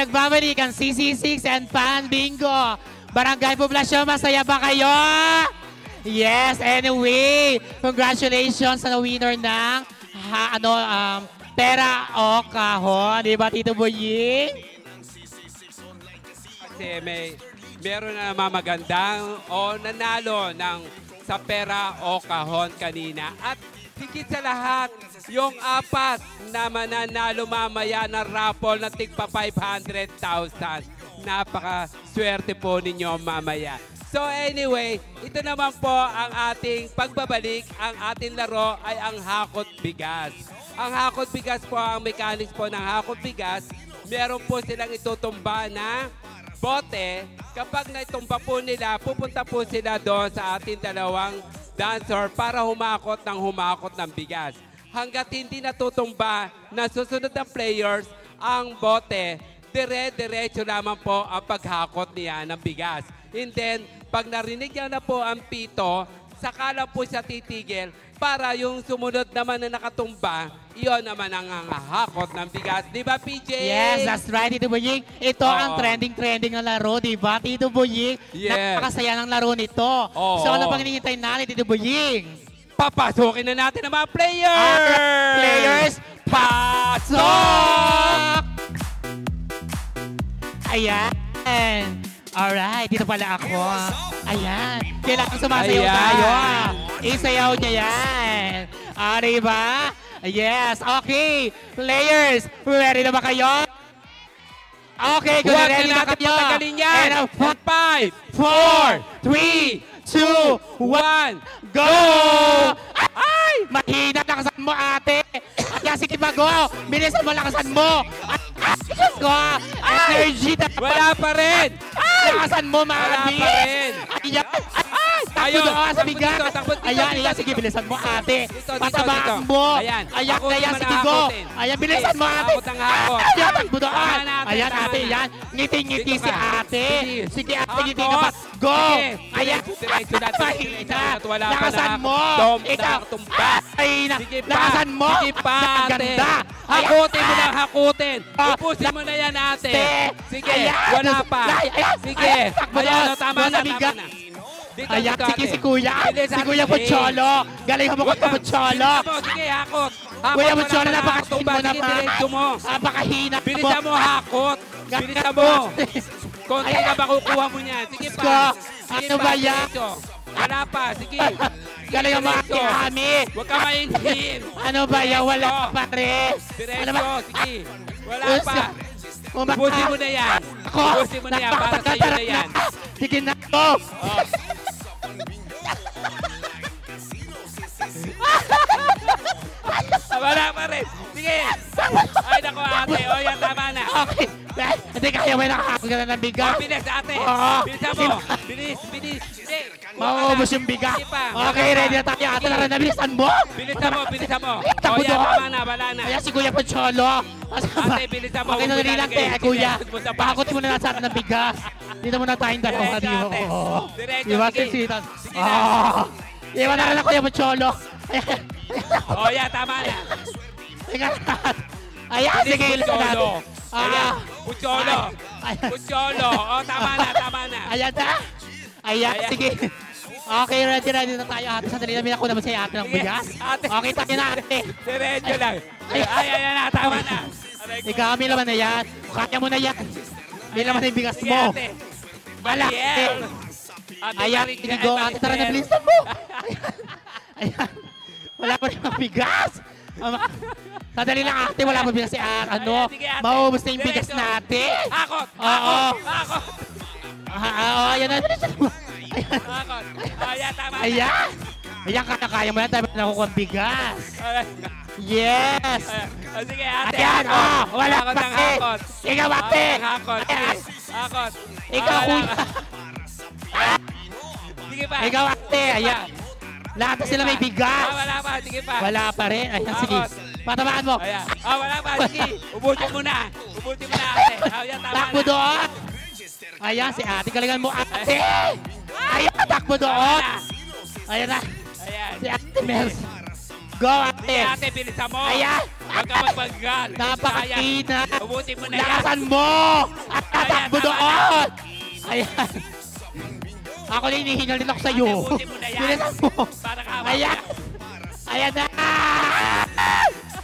nagbabalikan CC6 and Pan Bingo. Barangay Poblasyon, masaya ba kayo? Yes, anyway, congratulations sa winner ng pera o kahon. Di ba, Tito Boying? Kasi meron na naman magandang o nanalo sa pera o kahon kanina. At higit sa lahat, yung apat na mananalo mamaya na raffle na tigpa 500,000. Napaka-swerte po ninyo mamaya. So anyway, ito naman po ang ating pagbabalik. Ang ating laro ay ang hakot bigas. Ang hakot bigas po, ang mechanics po ng hakot bigas, meron po silang itutumba na bote. Kapag naitumba po nila, pupunta po sila doon sa ating dalawang dancer para humakot ng bigas. Hanggat hindi natutumba na susunod na players ang bote, dire-diretso naman po ang paghakot niya ng bigas. And then, pag narinig niya na po ang pito, saka lang po siya titigil para yung sumunod naman na nakatumba, iyon naman ang hakot ng bigas. Di ba, PJ? Yes, that's right, Tito Boying. Ito ang trending na laro, di ba, Tito Boying? Yes. Napakasaya ng laro nito. So, ano pang hinihintay natin, Tito Boying? Papasukin na natin ang mga players! Players, pasok! Ayan. Alright, dito pala ako. Ayan. Kailangan sumasayaw tayo. Isayaw niya yan. Diba? Yes. Okay. Players, ready na ba kayo? Okay, kung ready na kayo. And 5, 4, 3, 2, 1, go! Ay! Mahina, lakasan mo, ate. Kaya sige pa, go. Bilisan mo, lakasan mo. Diyos ko. Energy na. Wala pa rin. Lakasan mo, mami. Wala pa rin. Ayan. Takbo doon sa bigas. Ayan, sige, bilisan mo, ate. Patabaan mo. Ayan, sige, go. Ayan, bilisan mo, ate. Ayan, takbo doon. Ayan, ate, yan. Ngiti-ngiti si ate. Sige, ate, ngiti ka pa. Go. Ayan. Lakasan mo. Ikaw. Lakasan mo. Sige pa, ate. Hakutin mo na, hakutin. Upusin mo na yan, ate. Sige, wala pa. Sige. Ayan, tama na, tama na. Ayan, sige si Kuya. Si Kuya Pucholo. Galing mo ko Pucholo. Sige, hakot. Kuya Pucholo, napakahin mo naman. Napakahina mo. Bilisan mo, hakot. Bilisan mo. Konti na ba kukuha mo niyan? Sige pa. Ano ba yan? Wala pa, sige. Galing mo ate Ami. Huwag ka mainhin. Ano ba yan? Wala pa rin. Diretso, sige. Wala pa. Ubusin mo na yan. Ubusin mo na yan para sa'yo na yan. Sige na ko. Wala pa rin. Sige. Ay, naku ate. O yan, tama na. Okay. Hindi kaya may nakakakot ka na ng bigas. Bilis ate. Bilisan mo. Bilis, bilis. Mauubos yung bigas. Okay, ready na tayo. Ate na bilisan mo. Bilisan mo, bilisan mo. Takbo doon. Tama na, wala na. Ayan si Kuya Pucholo. Ate, bilisan mo. Okay, nadali lang te, Kuya. Pahakotin mo na lang sa atin ng bigas. Dito muna tayong dalawa. Diretso, Diba, sige. sisitan? Iwan na lang Kuya Pucholo. O yan, tama na. Ayan, sige, ilan natin. Ayan, Pucholo. Pucholo. O, tama na, tama na. Ayan na. Ayan, sige. Okay, ready na tayo. Ate, sandali namin ako naman sa'yo ate ng bigas. Okay, tayo na ate. Diretso lang. Ay, ayan na, tama na. Ikaw, may laman na yan. Kaya mo na yan. May laman na yung bigas mo. Malaki. Ayan, inigo. Ate, tara na, bilisan mo. Ayan. Wala pa rin ang bigas. Sandali lang ate, wala pa bigas si ano. Maubos na yung bigas natin. Hakot! Oo. Hakot! Ayan na. Hakot! Ayan, tama na. Ayan. Ayan, kaya mo na tayo nakukuha ang bigas. Yes. Sige, ate. Ayan, wala Hakot pa ng eh. hakot. Ikaw ate. Hakot. Hakot. Ikaw kuya. Sige pa. Ikaw ate. Ayan. Lahat na sila may bigas. Wala pa, sige pa. Wala pa rin. Ayan, sige. Patamaan mo. Ayan. Wala pa, sige. Ubusin mo na. Ubusin mo na, ate. Ayan, tama na. Takbo doon. Ayan, si ate. Galingan mo, ate. Ayan, takbo doon. Ayan na. Ayan. Si ate Mels. Go, ate. Ate, bilisan mo. Ayan. Huwag ka magbagal. Napakakina. Ubutin mo na yan. Lakasan mo! At tatakbo Ayan, doon! Ayan. Ako na hinihingal din ako sa'yo. Ubutin mo na yan. Bilisan mo. Para ka Ayan. Ayan na!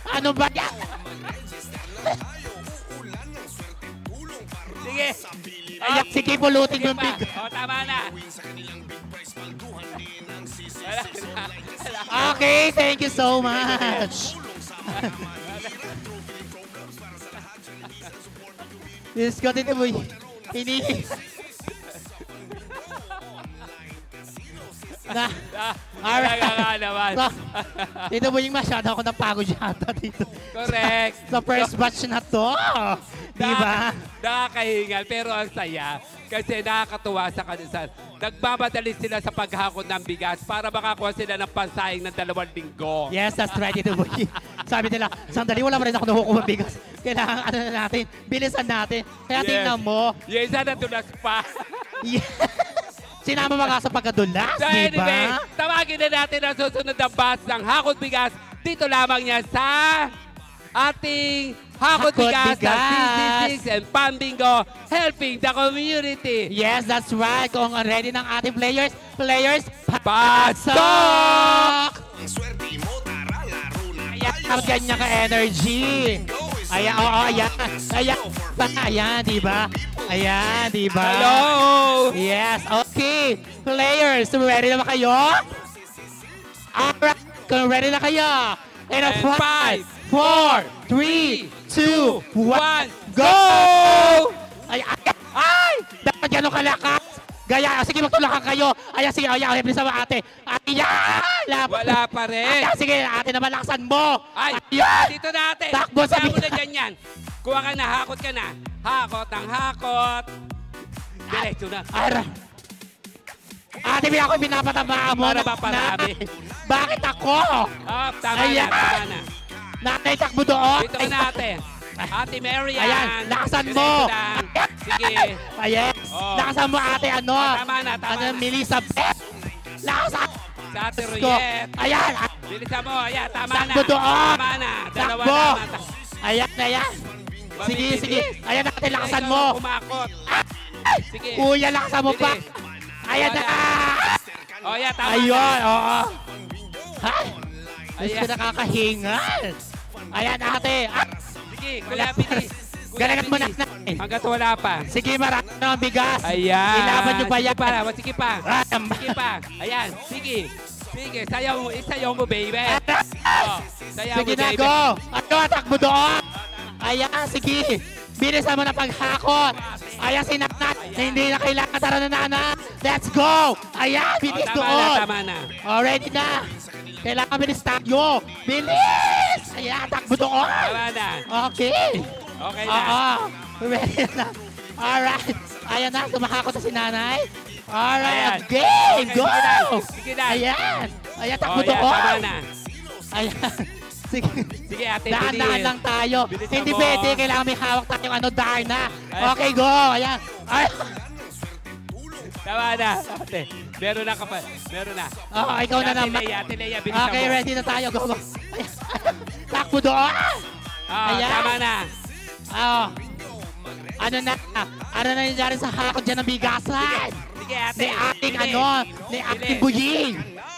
Ano ba yan? Sige. Ayan, sige, pulutin mo yung big. O, tama na. Wala na. Okay, thank you so much. Diyos ko, tito mo. Na. Alright. Nga naman. Dito mo yung masyado ako napagod yata dito. Correct. Sa first batch na to. Diba? Nakakahingal, pero ang saya. Kasi nakakatuwa sa kanisan. Nagmamadali sila sa paghakot ng bigas para makakuha sila ng pansahing ng 2 linggo. Yes, that's right, Tito Boy. Sabi nila, sandali, wala pa rin ako nakukuha ng bigas. Kailangan ano na natin, bilisan natin. Kaya tingnan mo. Yung isa natulas pa. Sinama mga sa pagkadulas, So di anyway, ba? tawagin na natin ang susunod na batch ng Hakot Bigas. Dito lamang yan sa ating Hakot Bigas ng CC6 and Pambingo, helping the community. Yes, that's right. Kung ready ng ating players, Pasok! Ayan, ganyan ka-energy. Ayan, oo, ayan. Ayan, di ba? Ayan, di ba? Hello! Yes, okay. Players, ready na ba kayo? Alright, kung ready na kayo. In a 5, 4, 3, 2, 1, go! Ay, dapat gano'ng kalakas. Gaya, sige, magtulakan kayo. Ayan, sige, ayan, bilisan mo ate. Ayan! Wala pa rin. Ayan, sige, ate naman, laksan mo. Ay, Ayan! dito na ate. Takbo sa Kaya mo na dyan yan. Kuha ka na, hakot ka na. Hakot ang hakot. Diretso na. Ara. Ate, may ako pinapatamaan mo. Para ba parami? Bakit ako? Oh, tama Ayan. na, tama na. Nanay, takbo doon. Dito ka na ate. Ate Mary Ayan, lakasan mo. Diretso lang. Sige. Ayan, Oh. lakasan mo ate, ano? Tama na, tama Ano, na. Melissa Beth. Lakasan. Sa ate Let's go. Royet. Ayan, Bilisan mo. Ayan, tama na. takbo doon. Tama na. Dalawa Takbo. na. Ayan, ayan. Sige, Mabilis. sige. Ayan, ate, lakasan Ikaw mo. kumakot. Sige. Kuya, lakasan mo pa. Bilis. Ayan na. Oh, yeah, tama Ayun, na. oo. Ha? Gusto Ayan. ko nakakahingal. Ayan, ate. Sige, kuya, bilis. Kuya, Galagat mo na. bilis. Hanggat wala pa. Sige, marami na ang bigas. Ayan. Ilaban nyo pa yan. Sige pa, sige pa. Ayan. Sige pa. Ayan, sige. Sige, sayaw mo, isayaw mo, baby. Oh, sayaw Sige mo, na, baby. go. Ano, takbo doon. Ayan, sige. Bilisan mo na paghakot. Ayan, sinaknat. Na hindi na kailangan. Tara na, nana. Let's go. Ayan, bilis Tama doon. na, tama na. Already na. Kailangan bilis tayo. Bilis. Ayan, takbo doon. Tama na. Okay. Okay na. Oo. Ready na. Alright. Ayan na, tumakakot na si nanay. Alright, Ayan. okay, Okay, go! sige na, sige na. Ayan. Ayan, takbo Oh, yeah, doon. tama na. Ayan. Sige. Sige, ate, Daan-daan bilis. lang tayo. Bilisan Hindi mo. pwede, kailangan may hawak tayong ano, Darna. Ay. Okay, go. Ayan. Ay. Tama na, ate. Meron na ka pa. Meron na. Oo, ikaw na naman. Ate Leia, bilisan Okay, mo. ready na tayo. Go, go. Ayan. Takbo doon. Ah, Ayan. tama na. Oo. Ano na? Ano na nangyari sa hakot dyan ng bigasan? Sige, ate. Ni ating Bilis. ano, ni ating Bilis. buying.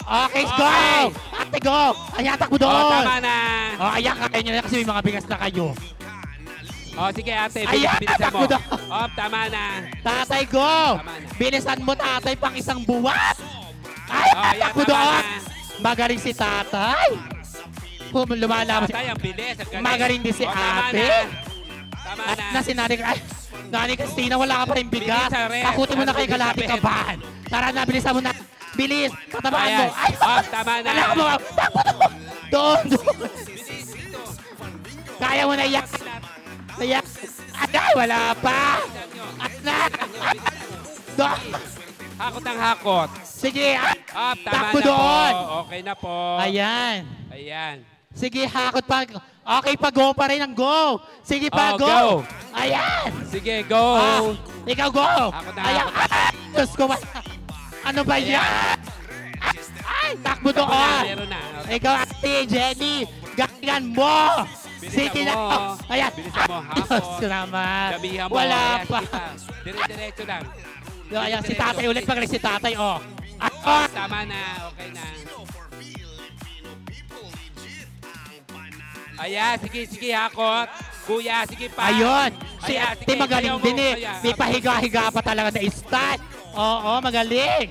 Okay, go! Okay. Ate, go! Ayan, takbo doon! Oh, tama na. Oh, ayan, kaya nyo na kasi may mga bigas na kayo. Oh, sige, ate. Ayan, Bilisan mo. takbo doon. Oh, tama na. Tatay, go! Tama na. Bilisan mo, tatay, pang isang buwan. Ay, Oh, ayan, takbo tama doon! na. Magaling si tatay. Lumalaban si... Tatay, ang bilis. Ang galing. Magaling din si Oh, tama ate. na. Tama At na. na si nanay, ay, nanay Christina, wala ka pa rin bigas. Bilis, Are. Takutin mo na kay Ano kalahati sabihin? kabahan. Tara na, bilisan mo na. Bilis, tatabaan mo. Ayan. Ay, Oh, tama na. Alam mo, takbo doon. Doon, doon. Bilis dito. Kaya mo na yan. Ayan. Ay, wala pa. At na. Doon. Hakot ang hakot. Sige, Ah, tama takbo na doon. po. Okay na po. Ayan. Ayan. Sige, hakot pa. Okay pa, go pa rin ang go. Sige pa, Oh, go. go. Ayan. Sige, go. Ikaw, go. Hakot na Ayan. hakot. Ay, Diyos ko. Ano ba Ayan. yan? Ay, takbo Takbo na, doon. meron na. Ikaw, ate, Jenny. Galingan mo. Sige na. Ayan. Bilisan mo, Diyos hapon. ko naman. Damihan mo. Wala Ayan, pa. sige pa. Dire-diretso lang. Ayan, si tatay ulit. Magaling si tatay, oh. Oh, tama na. Okay na. Ayan, sige, hakot. Kuya, sige pa. Ayun. Si Ayan, ate sige, magaling sayaw mo. din eh. Ayan, May pahiga-higa pa talaga na style. Oo, magaling.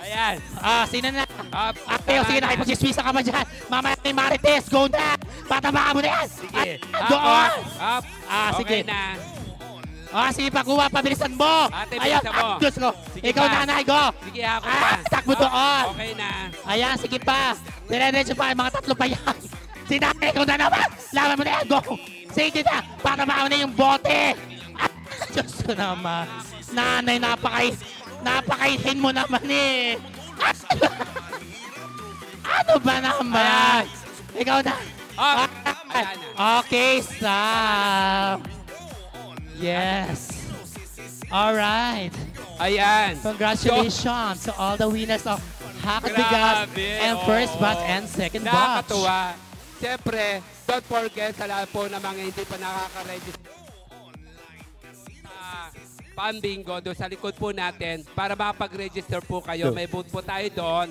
Ayan. Sino na? Up. Ate, sige na, ipag-siswisa ka ba dyan? Mamaya ni Marites, go na! Patabakan mo na yan! Sige. Doon! Up. Sige. Okay na. Sige pa, kuha, pabilisan mo! Ate, Ayan, bilisan mo. Diyos ko! Sige Ikaw, pa. nanay, go! Sige, hakot pa. Takbo doon! Okay na. Ayan, sige pa! Dire-diretso pa, mga tatlo pa yan! Si nanay, ikaw na naman! Laban mo na yan, go! Sige na! Patabakan mo na yung bote! Diyos ko naman! Nanay, napakaithin mo naman eh! Ano ba naman? Ikaw na. Ayan na. Okay, Sam. Yes. All right. Ayan. Congratulations to all the winners of Hakat Bigas Grabe, and first oo. batch and second batch. Nakakatuwa. Siyempre, don't forget sa lahat po ng mga hindi pa nakaka-register sa Panbingo, doon sa likod po natin, para makapag-register po kayo. May booth po tayo doon.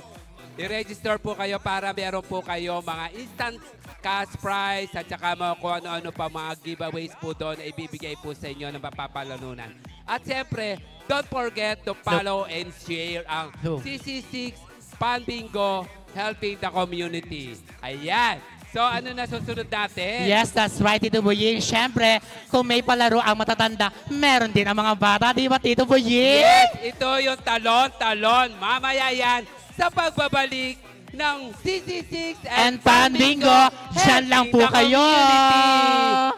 I-register po kayo para meron po kayo mga instant cash prize at saka mga kung ano-ano pa mga giveaways po doon na ibibigay po sa inyo ng mapapalanunan. At siyempre, don't forget to follow and share ang CC6 Panbingo Helping the Community. Ayan. So, ano na susunod natin? Yes, that's right, Tito Boying. Siyempre, kung may palaro ang matatanda, meron din ang mga bata. Di ba, Tito Boying? Yes, ito yung talon. Mamaya yan sa pagbabalik ng CC6 And Panbingo, dyan lang po Helping the kayo. Community.